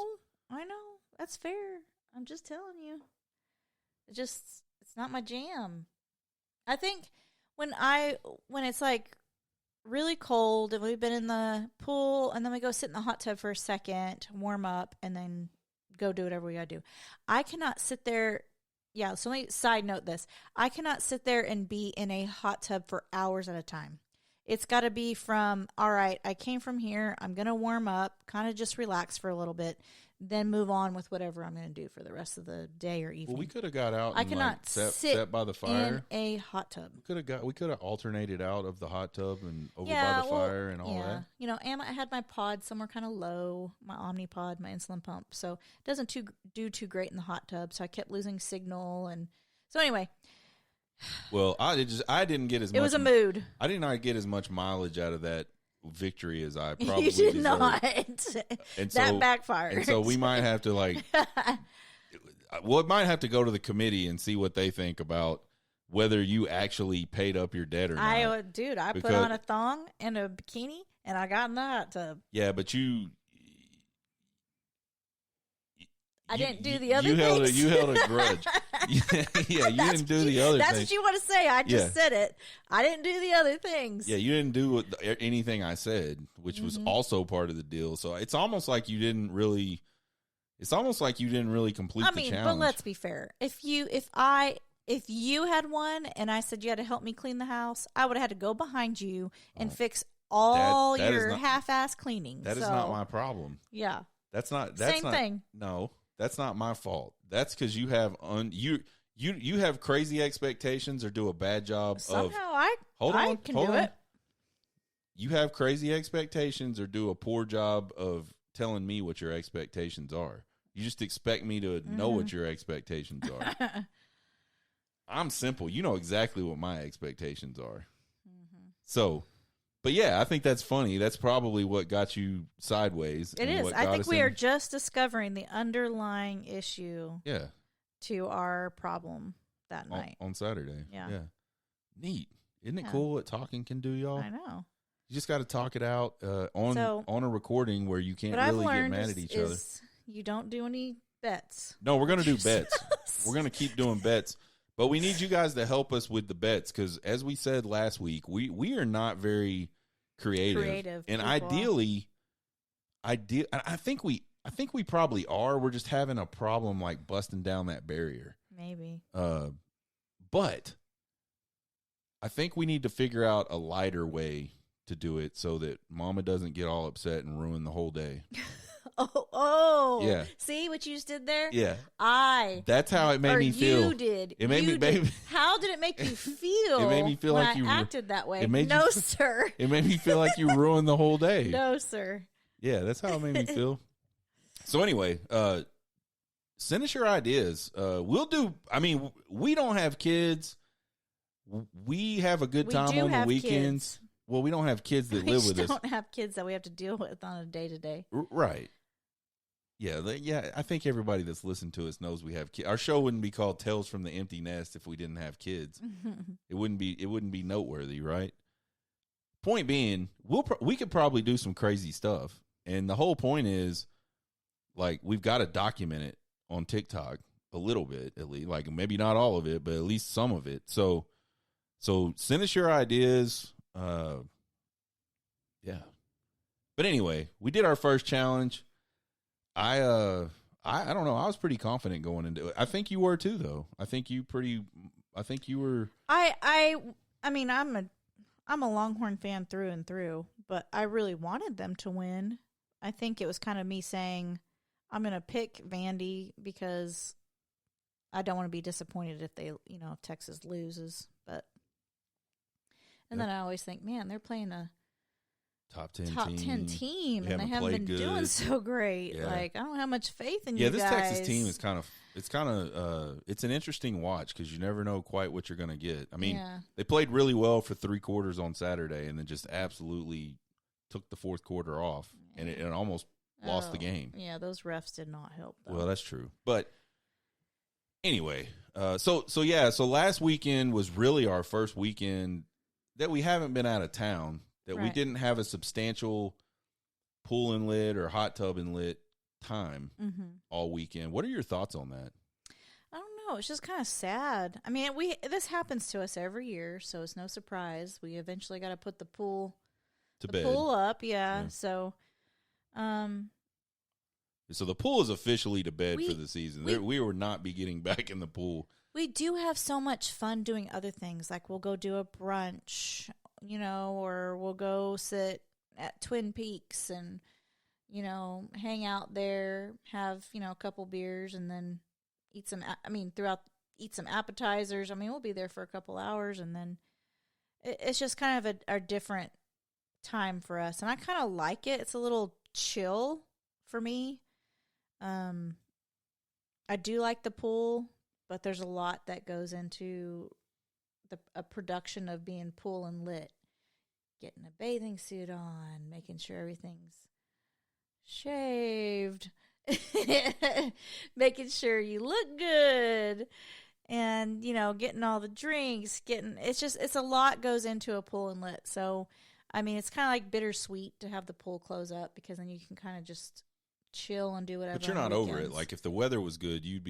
I know. That's fair. I'm just telling you. It's not my jam. I think when it's like really cold and we've been in the pool and then we go sit in the hot tub for a second, warm up, and then go do whatever we gotta do. I cannot sit there. Yeah, so let me side note this. I cannot sit there and be in a hot tub for hours at a time. It's got to be from, all right, I came from here. I'm going to warm up, kind of just relax for a little bit, then move on with whatever I'm going to do for the rest of the day or evening. Well, we could have got out. I and cannot sat by the fire in a hot tub. We could have alternated out of the hot tub and over by the fire and all that. You know, and I had my pod somewhere kind of low, my Omnipod, my insulin pump, so it doesn't do too great in the hot tub. So I kept losing signal, and so anyway. Well, I didn't get as much. It was a mood. I did not get as much mileage out of that victory as I probably you did deserved. Not. And that backfired. And so we might have to it might have to go to the committee and see what they think about whether you actually paid up your debt or not. I put on a thong and a bikini and I got in the hot tub. Yeah, but I didn't do the other things. You held a grudge. Yeah, you didn't do the other things. That's what you want to say. I just said it. I didn't do the other things. Yeah, you didn't do anything I said, which was also part of the deal. So it's almost like you didn't really complete the challenge. But let's be fair. If you had won and I said you had to help me clean the house, I would have had to go behind you and fix all your half-ass cleaning. That is not my problem. Yeah. That's Same thing. No. That's not my fault. That's because you have you have crazy expectations or do a bad job. Somehow I can do it. You have crazy expectations or do a poor job of telling me what your expectations are. You just expect me to know what your expectations are. I'm simple. You know exactly what my expectations are. So. But yeah, I think that's funny. That's probably what got you sideways. It is. I think we are just discovering the underlying issue to our problem that night. On Saturday. Yeah. Neat. Isn't it cool what talking can do, y'all? I know. You just got to talk it out on a recording where you can't really get mad at each other. You don't do any bets. No, we're going to do bets. We're going to keep doing bets. But we need you guys to help us with the bets because, as we said last week, we are not very creative and ideally, I think we probably are. We're just having a problem like busting down that barrier. Maybe. But I think we need to figure out a lighter way to do it so that Mama doesn't get all upset and ruin the whole day. Oh, yeah. See what you just did there? Yeah. That's how it made me feel. You did. It made me. How did it make you feel? It made me feel like you acted that way. Sir. It made me feel like you ruined the whole day. No, sir. Yeah, that's how it made me feel. So anyway, send us your ideas. We'll do. I mean, we don't have kids. We have a good time on the weekends. Kids. Well, we don't have kids that live with us. We don't have kids that we have to deal with on a day-to-day. Right. Yeah, I think everybody that's listened to us knows we have kids. Our show wouldn't be called Tales from the Empty Nest if we didn't have kids. It wouldn't be noteworthy, right? Point being, we could probably do some crazy stuff. And the whole point is, like, we've got to document it on TikTok a little bit, at least. Like, maybe not all of it, but at least some of it. So send us your ideas. Yeah. But anyway, we did our first challenge. I don't know. I was pretty confident going into it. I think you were too, though. I think you were. I mean, I'm a Longhorn fan through and through, but I really wanted them to win. I think it was kind of me saying, I'm going to pick Vandy because I don't want to be disappointed if they, if Texas loses. But and then I always think, man, they're playing a top 10 team, and they haven't been doing so great. Yeah. Like, I don't have much faith in you guys. Yeah, this Texas team is it's an interesting watch because you never know quite what you're going to get. I mean, they played really well for 3 quarters on Saturday and then just absolutely took the fourth quarter off, and it almost lost the game. Yeah, those refs did not help, though. Well, that's true. But anyway, so last weekend was really our first weekend that we haven't been out of town, that we didn't have a substantial pool inlet or hot tub inlet time all weekend. What are your thoughts on that? I don't know. It's just kind of sad. I mean, this happens to us every year, so it's no surprise. We eventually got to put the pool up. Yeah. So, so the pool is officially to bed for the season. We will not be getting back in the pool. We do have so much fun doing other things. Like we'll go do a brunch, or we'll go sit at Twin Peaks and, hang out there, have, a couple beers, and then eat some appetizers. I mean, we'll be there for a couple hours, and then it's just kind of a different time for us. And I kind of like it. It's a little chill for me. I do like the pool, but there's a lot that goes into a production of being pool and lit. Getting a bathing suit on, making sure everything's shaved, making sure you look good, and, getting all the drinks, it's a lot goes into a pool and lit. So, I mean, it's kind of like bittersweet to have the pool close up because then you can kind of just chill and do whatever. But you're not over it. Like if the weather was good, if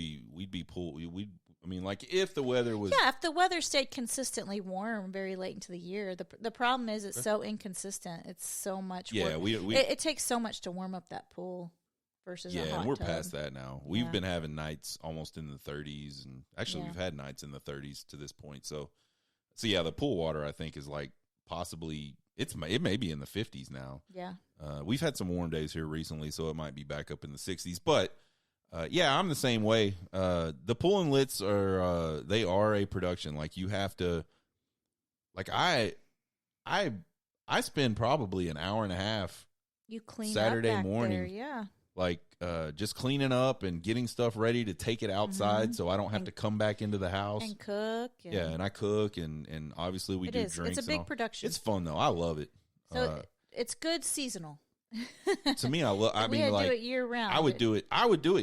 the weather was... Yeah, if the weather stayed consistently warm very late into the year. The problem is it's so inconsistent. It's so much work. It takes so much to warm up that pool versus a hot and we're tub. past that now. We've been having nights almost in the 30s, and actually we've had nights in the 30s to this point. So yeah, the pool water I think is like possibly... It may be in the 50s now. Yeah. We've had some warm days here recently, so it might be back up in the 60s. But, I'm the same way. The pool and lits they are a production. Like, you have to, like, I spend probably an hour and a half Saturday morning. There, yeah. Like, just cleaning up and getting stuff ready to take it outside so I don't have to come back into the house. And cook. And I cook, and obviously we do drinks. It's a big production. It's fun, though. I love it. So it's good seasonal. To me, do it year round. I would do it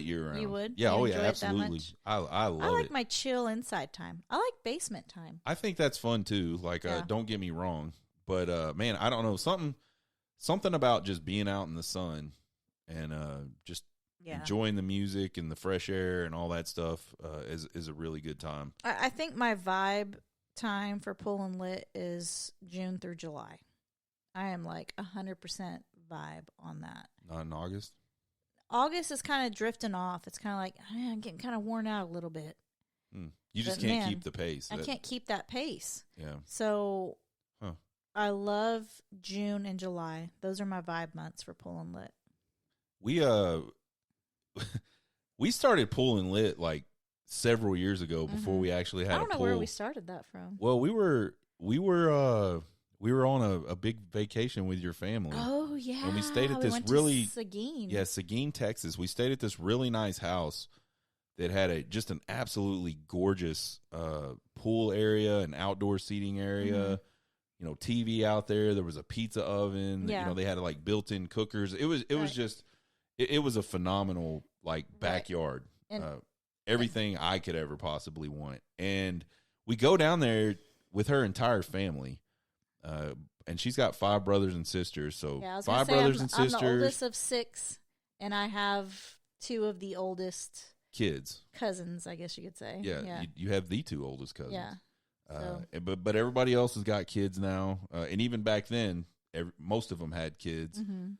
year round. You would? Yeah, you absolutely. I love it. I like my chill inside time. I like basement time. I think that's fun, too. Like, don't get me wrong. But, man, I don't know. Something about just being out in the sun and just enjoying the music and the fresh air and all that stuff is a really good time. I think my vibe time for pool and lit is June through July. I am like 100% vibe on that. Not in August? August is kind of drifting off. It's kind of like, I'm getting kind of worn out a little bit. You just can't keep the pace. I can't keep that pace. Yeah. So I love June and July. Those are my vibe months for pool and lit. We started pool and lit like several years ago before we actually had a pool. I don't know where we started that from. Well, we were on a big vacation with your family. Oh yeah, and we stayed at this Seguin, Texas. We stayed at this really nice house that had just an absolutely gorgeous pool area, an outdoor seating area. TV out there. There was a pizza oven. Yeah. They had like built-in cookers. It was just. It was a phenomenal, like, backyard. And, everything I could ever possibly want. And we go down there with her entire family. And she's got 5 brothers and sisters. So 5 brothers and sisters. I'm the oldest of 6, and I have 2 of the oldest kids. Cousins, I guess you could say. Yeah. You have the 2 oldest cousins. Yeah. But everybody else has got kids now. And even back then, most of them had kids. Mm-hmm.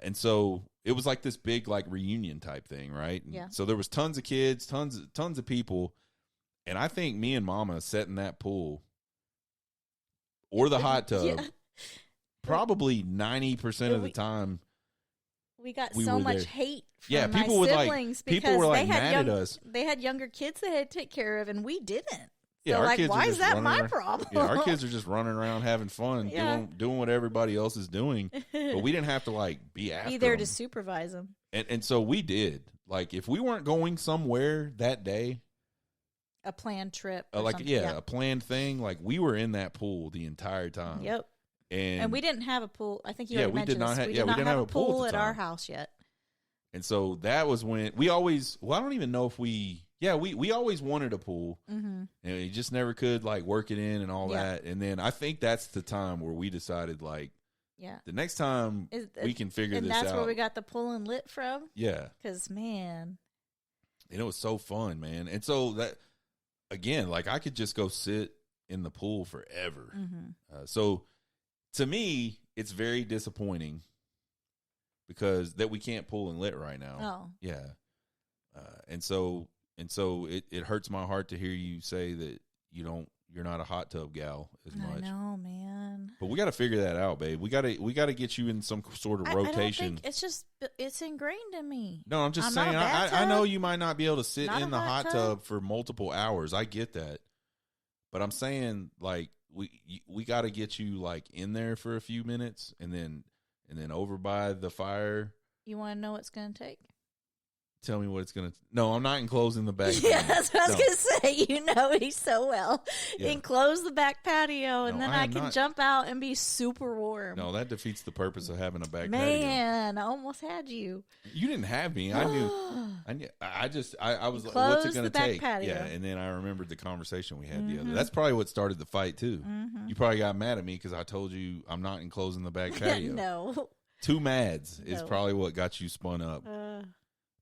And so it was like this big like reunion type thing, right? And yeah. So there was tons of kids, tons of people, and I think me and Mama sat in that pool or the hot tub probably 90% of the time. we got we so were much there. hate from Yeah, my people would, like- siblings people because were, like, they had mad at young, us. they had younger kids they had to take care of, and we didn't. Yeah, So, our like, kids are why just is that running my around- problem? Yeah, our kids are just running around having fun, Yeah. doing what everybody else is doing. But we didn't have to like be after Be there them. to supervise them. And so we did. Like if we weren't going somewhere that day, A planned trip. Or like something. a planned thing, like we were in that pool the entire time. Yep. And we didn't have a pool. I think you Yeah, already we did mentioned not this. have- We yeah, did we not didn't have have a a pool pool at at the our time. house yet. And so that was when we always, I don't even know if we always wanted a pool, and we just never could like work it in and all Yeah. that. And then I think that's the time where we decided like, Yeah. the next time we can figure And this that's out. where we got the pull and lit from. Yeah. Because, man. And it was so fun, man. And so that, again, like I could just go sit in the pool forever. So to me, it's very disappointing because that we can't pull and lit right now. Oh. Yeah. And so it hurts my heart to hear you say that you're not a hot tub gal as much. I know, man. But we got to figure that out, babe. We got to get you in some sort of rotation. I don't think it's ingrained in me. No, I'm just I'm saying. not a I bathtub. know you might not be able to sit Not in a the hot hot tub for multiple hours. I get that, but I'm saying like we got to get you like in there for a few minutes, and then over by the fire. You want to know what it's going to take? Tell me what it's gonna. No, I'm not enclosing the back. Yeah, patio. that's what I was No. going to say. You know me so well. Yeah. Enclose the back patio, and No, then I I am can not- jump out and be super warm. No, that defeats the purpose of having a back patio. Man, I almost had you. You didn't have me. I knew. I was like, Close what's it going the to back take? patio. Yeah, and then I remembered the conversation we had the other. That's probably what started the fight too. You probably got mad at me because I told you I'm not enclosing the back patio. No. Two mads is No. probably what got you spun up.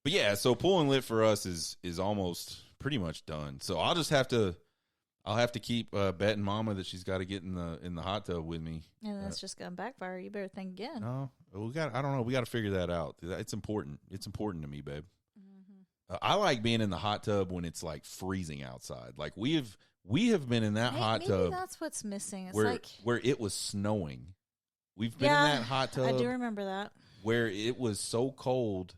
But yeah, so pull and lit for us is almost pretty much done. So I'll have to keep betting Mama that she's got to get in the hot tub with me. And that's just going to backfire. You better think again. No, I don't know. We got to figure that out. It's important. It's important to me, babe. I like being in the hot tub when it's like freezing outside. Like we have been in that hot Maybe tub that's what's missing. It's where it was snowing. We've been yeah, in that hot tub I do remember that. where it was so cold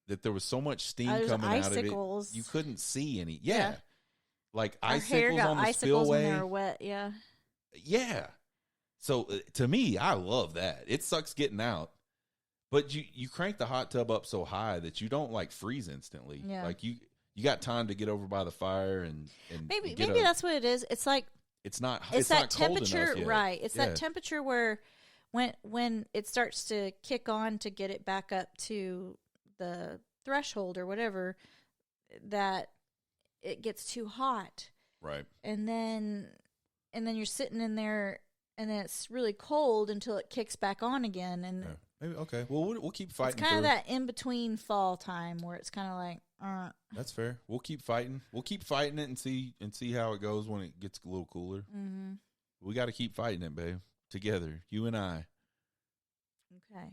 that there was so much steam There's coming out icicles. of it. You couldn't see any. Yeah. Yeah. Like Our hair icicles got on the icicles when they spillway. were wet. Yeah. Yeah. So to me, I love that. It sucks getting out. But you crank the hot tub up so high that you don't like freeze instantly. Yeah. Like you got time to get over by the fire and Maybe get that's what it is. It's like it's not it's not that cold temperature, enough yet. right? It's Yeah. that temperature where when it starts to kick on to get it back up to the threshold or whatever, that it gets too hot, Right. and then you're sitting in there, and then it's really cold until it kicks back on again, and Yeah. Maybe okay. Well, we'll keep it's fighting. kind of through. that in between fall time where it's kind of like, That's fair. We'll keep fighting. We'll keep fighting it and see how it goes when it gets a little cooler. mm-hmm. We got to keep fighting it, babe. Together, you and I. Okay.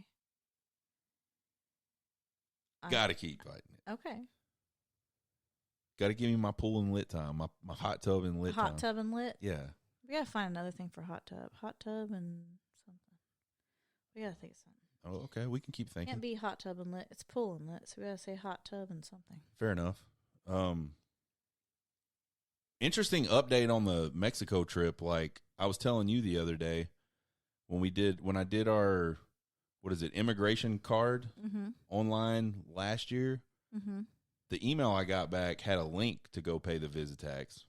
Got to keep fighting it. Okay. Got to give me my pool and lit time, my hot tub and lit time. Hot tub and lit. Yeah. We gotta find another thing for hot tub. Hot tub and something. We gotta think of something. Oh, okay. We can keep thinking. Can't be hot tub and lit. It's pool and lit. So we gotta say hot tub and something. Fair enough. Interesting update on the Mexico trip. Like I was telling you the other day when I did our immigration card online last year. Mm-hmm. The email I got back had a link to go pay the visit tax.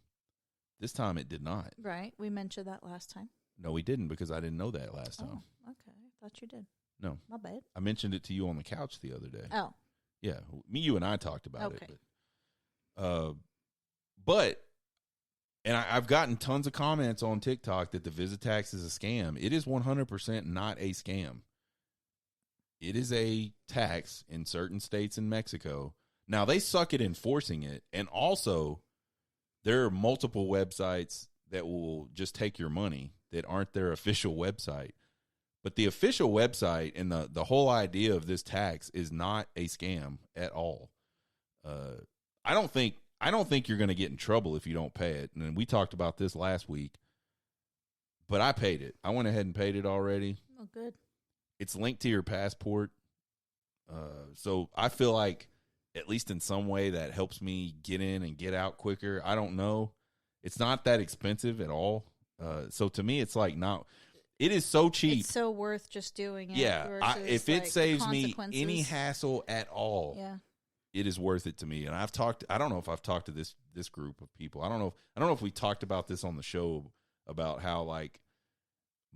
This time it did not. Right. We mentioned that last time. No, we didn't because I didn't know that last time. Oh, okay. I thought you did. No. My bad. I mentioned it to you on the couch the other day. Oh. Yeah, you and I talked about Okay. it. But I've gotten tons of comments on TikTok that the visit tax is a scam. It is 100% not a scam. It is a tax in certain states in Mexico. Now, they suck at enforcing it, and also there are multiple websites that will just take your money that aren't their official website. But the official website and the whole idea of this tax is not a scam at all. I don't think you're going to get in trouble if you don't pay it. And we talked about this last week. But I paid it. I went ahead and paid it already. Oh, good. It's linked to your passport. So I feel like, at least in some way, that helps me get in and get out quicker. I don't know. It's not that expensive at all. So to me, it's like not. It is so cheap. It's so worth just doing it. Yeah, if it saves me any hassle at all, yeah, it is worth it to me. And I've talked. I don't know if I've talked to this group of people. I don't know if we talked about this on the show about how like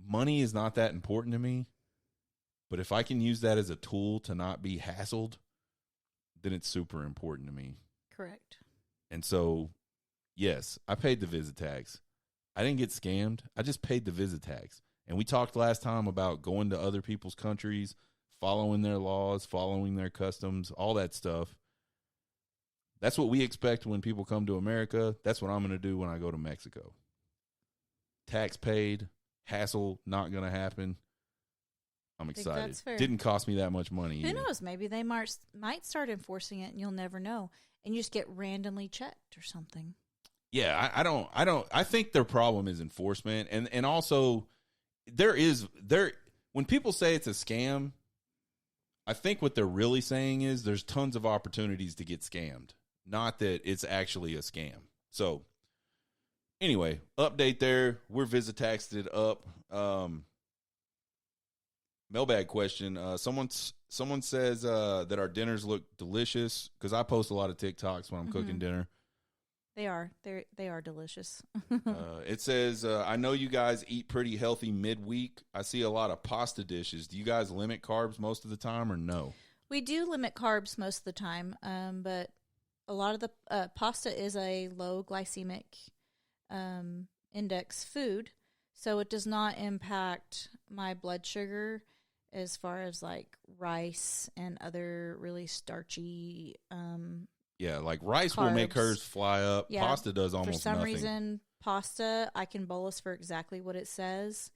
money is not that important to me, but if I can use that as a tool to not be hassled, then it's super important to me. Correct. And so, yes, I paid the visit tax. I didn't get scammed. I just paid the visit tax. And we talked last time about going to other people's countries, following their laws, following their customs, all that stuff. That's what we expect when people come to America. That's what I'm going to do when I go to Mexico. Tax paid, hassle not going to happen. I'm excited. Didn't cost me that much money. Who knows? Maybe they might start enforcing it, and you'll never know. And you just get randomly checked or something. Yeah, I think their problem is enforcement, and also when people say it's a scam, I think what they're really saying is there's tons of opportunities to get scammed, not that it's actually a scam. So anyway, update there. We're visit taxed it up. Mailbag question. Someone says that our dinners look delicious, because I post a lot of TikToks when I'm cooking dinner. They are delicious. It says, I know you guys eat pretty healthy midweek. I see a lot of pasta dishes. Do you guys limit carbs most of the time or no? We do limit carbs most of the time, but a lot of the pasta is a low glycemic index food, so it does not impact my blood sugar as far as like rice and other really starchy yeah, like rice carbs. Will make hers fly up. Yeah, pasta does almost nothing. For some reason, pasta, I can bolus for exactly what it says,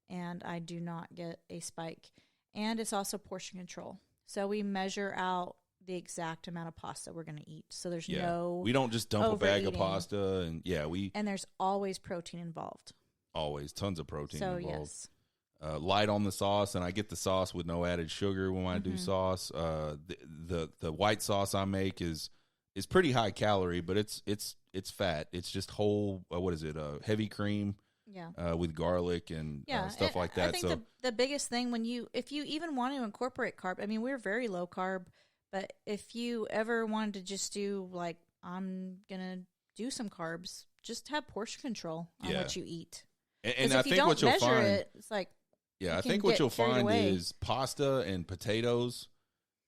and I do not get a spike. And it's also portion control. So we measure out the exact amount of pasta we're going to eat. So there's no we don't just dump a bag of pasta. And there's always protein involved. Always. Tons of protein involved. Yes. Light on the sauce, and I get the sauce with no added sugar when I do sauce. The white sauce I make is pretty high calorie, but it's fat. It's just whole. What is it? Heavy cream. Yeah. With garlic and stuff like that. I think the biggest thing if you even want to incorporate carb, I mean, we're very low carb, but if you ever wanted to just do like, I'm gonna do some carbs, just have portion control on what you eat. And I think what you'll find, it's like, I think what you'll find is pasta and potatoes.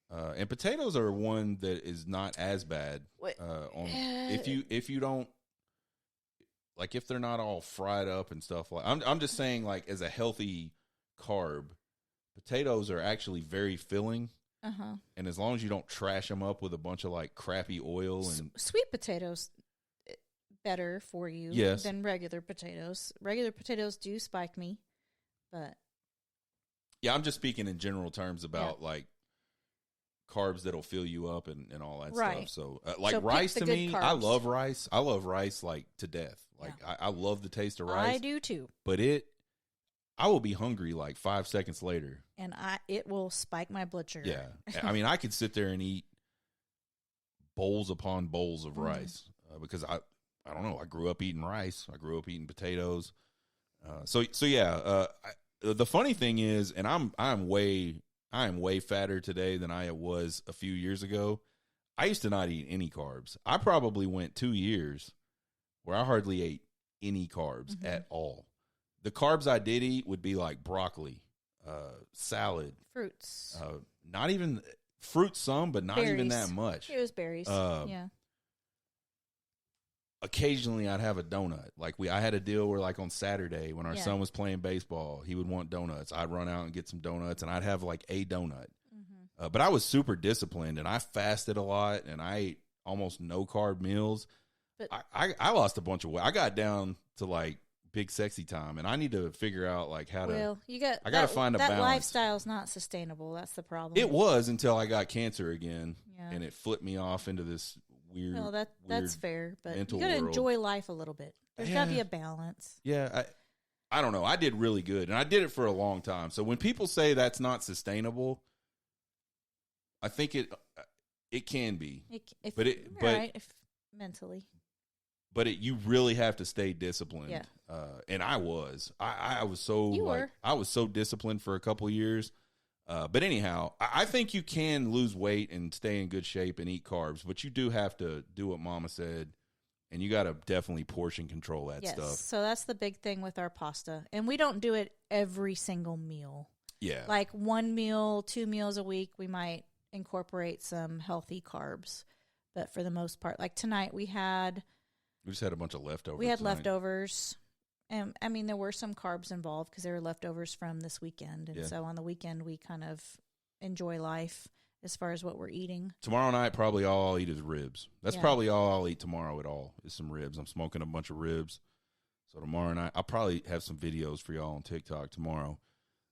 And potatoes are one that is not as bad. If you don't, like, if they're not all fried up and stuff like. I'm just saying, like, as a healthy carb, potatoes are actually very filling. And as long as you don't trash them up with a bunch of like crappy oil and sweet potatoes, better for you than regular potatoes. Regular potatoes do spike me, but yeah, I'm just speaking in general terms about like carbs that'll fill you up and all that stuff. So like rice to me, I love rice. I love rice like to death. Like I love the taste of rice. I do too. But I will be hungry like 5 seconds later. And it will spike my blood sugar. Yeah. I mean, I could sit there and eat bowls upon bowls of rice because I don't know. I grew up eating rice. I grew up eating potatoes. The funny thing is, and I am way fatter today than I was a few years ago. I used to not eat any carbs. I probably went 2 years where I hardly ate any carbs at all. The carbs I did eat would be like broccoli, salad, fruits. Not even fruits, some, but not berries. Even that much. It was berries. Occasionally, I'd have a donut. Like I had a deal where, like on Saturday, when our son was playing baseball, he would want donuts. I'd run out and get some donuts, and I'd have like a donut. But I was super disciplined, and I fasted a lot, and I ate almost no carb meals. But I lost a bunch of weight. I got down to like big sexy time, and I need to figure out like how to. Well, I got to find a balance. That lifestyle's not sustainable. That's the problem. It was until I got cancer again, and it flipped me off into this weird. Well, that's fair, but you got to world. Enjoy life a little bit. There's got to be a balance. Yeah, I don't know. I did really good, and I did it for a long time. So when people say that's not sustainable, I think it can be, if mentally. But you really have to stay disciplined. Yeah. And I was so I was so disciplined for a couple of years. But anyhow, I think you can lose weight and stay in good shape and eat carbs, but you do have to do what Mama said, and you got to definitely portion control that stuff. So that's the big thing with our pasta, and we don't do it every single meal. Yeah, like 1 meal, 2 meals a week, we might incorporate some healthy carbs, but for the most part, like tonight we just had a bunch of leftovers. We had leftovers. And I mean, there were some carbs involved because there were leftovers from this weekend. And so on the weekend, we kind of enjoy life as far as what we're eating. Tomorrow night, probably all I'll eat is ribs. That's probably all I'll eat tomorrow at all is some ribs. I'm smoking a bunch of ribs. So tomorrow night, I'll probably have some videos for y'all on TikTok tomorrow.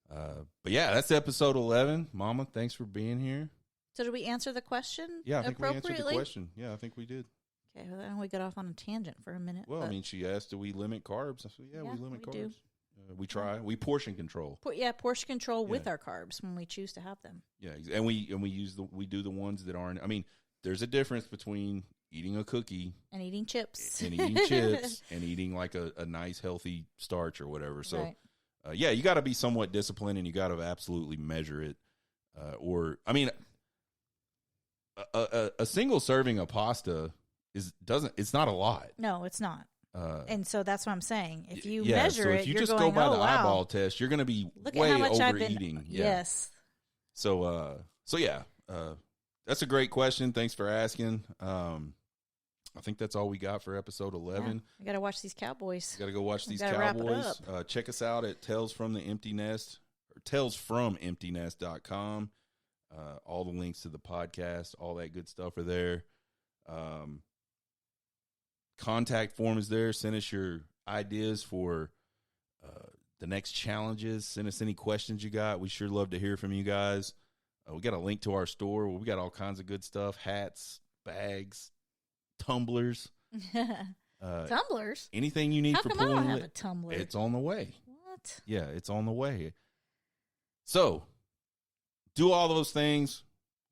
But yeah, that's episode 11. Mama, thanks for being here. So did we answer the question? Yeah, I think we answered the question. Yeah, I think we did. Okay, well, then we got off on a tangent for a minute. Well, I mean, she asked, do we limit carbs? I said, we limit carbs. Do. We try. We portion control. Portion control with our carbs when we choose to have them. Yeah, and we do the ones that aren't. I mean, there's a difference between eating a cookie and eating chips and eating like a nice healthy starch or whatever. So, you got to be somewhat disciplined and you got to absolutely measure it. A single serving of pasta it's not a lot. No, it's not. And so that's what I'm saying. If you measure so if you you're just going, go by the eyeball test, you're going to be way overeating. Yes. So that's a great question. Thanks for asking. I think that's all we got for episode 11. Yeah, we got to watch these Cowboys. Got to go watch these Cowboys. Check us out at Tales from the Empty Nest or talesfromemptynest.com. All the links to the podcast, all that good stuff are there. Contact form is there. Send us your ideas for the next challenges. Send us any questions you got. We sure love to hear from you guys. We got a link to our store where we got all kinds of good stuff: hats, bags, tumblers. Tumblers? Anything you need How for come pulling. I don't have a tumbler? It's on the way. What? Yeah, it's on the way. So, do all those things.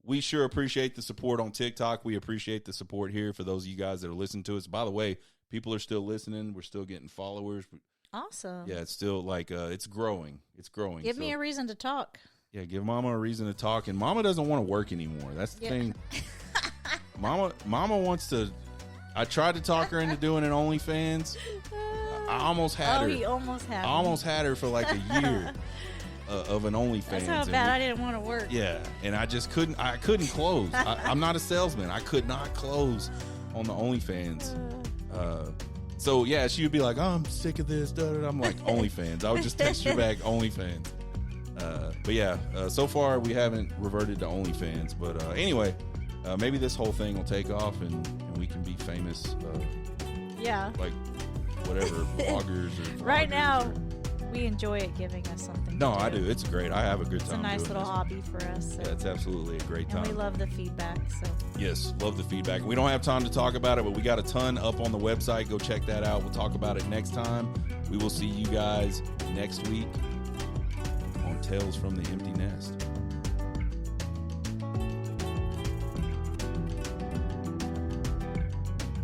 We sure appreciate the support on TikTok. We appreciate the support here for those of you guys that are listening to us. By the way, people are still listening. We're still getting followers. Awesome. Yeah, it's still it's growing. It's growing. Give me a reason to talk. Yeah, give Mama a reason to talk. And Mama doesn't want to work anymore. That's the thing. Mama wants to. I tried to talk her into doing an OnlyFans. I almost had her. He almost had I almost had her for like a year. Of an OnlyFans. That's how bad I didn't want to work. Yeah, and I just couldn't. I couldn't close. I'm not a salesman. I could not close on the OnlyFans. So yeah, she would be like, "Oh, I'm sick of this." I'm like, "OnlyFans." I would just text her back, "OnlyFans." But yeah, so far we haven't reverted to OnlyFans. But anyway, maybe this whole thing will take off and we can be famous. Like whatever bloggers or right now. We enjoy it giving us something. No, I do. It's great. I have a good time. It's a nice little hobby for us. So. Yeah, it's absolutely a great time. And we love the feedback. So yes, love the feedback. We don't have time to talk about it, but we got a ton up on the website. Go check that out. We'll talk about it next time. We will see you guys next week on Tales from the Empty Nest.